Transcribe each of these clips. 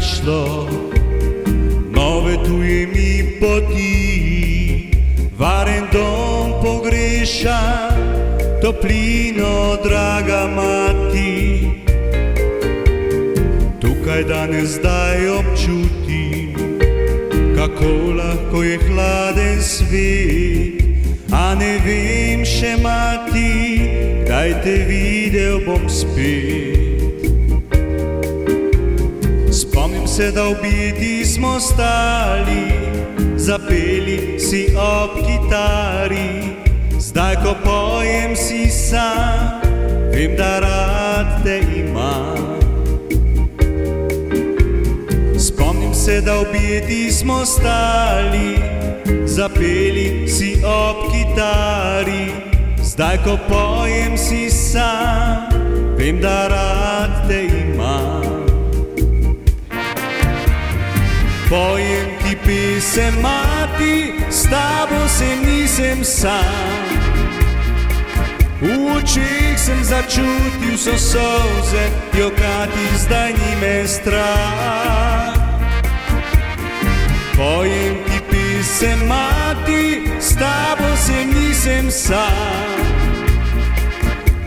našlo nove tuje mi poti. Varen dom pogreša toplino, draga mati. Tukaj danes zdaj občutim, kako lahko je hladen svet. A ne vem še, mati, kdaj te videl bom spet. Spomnim se, da v biti smo stali, zapeli si ob kitari. Zdaj, ko pojem, si sam, vem, da rad te imam. Spomnim se, da v biti smo stali, zapeli si ob kitari. Zdaj, ko pojem, si sam, vem, da rad te imam. Pojem ti pesem, mati, s tabo se nisem sam. V očeh sem začutil so solze, jokati zdaj ni me strah. Pojem ti pesem, mati, s tabo se nisem sam.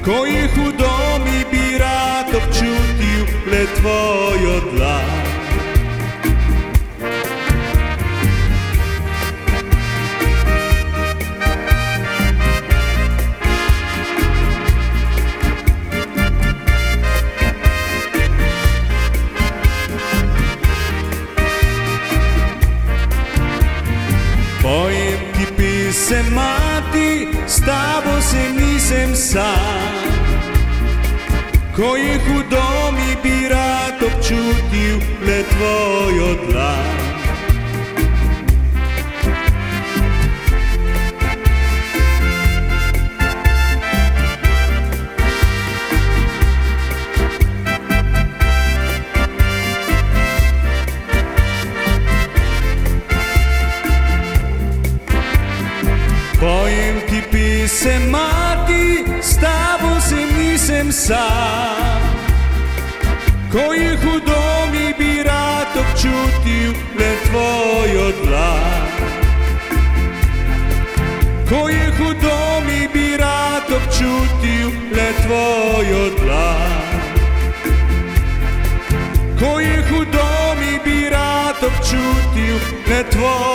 Ko je hudo, mi bi rad občutil le tvojo dlan. Pojem ti pesem, mati, s tabo se nisem sam. Ko je hudo, mi bi rad občutil le tvojo dlan. Pojem ti pesem, mati, s tabo se nisem sam. Ko je hudo, mi bi rad občutil le tvojo dlan. Ko je hudo, mi bi rad občutil le tvojo dlan. Ko je hudo, mi bi rad občutil le tvojo dlan.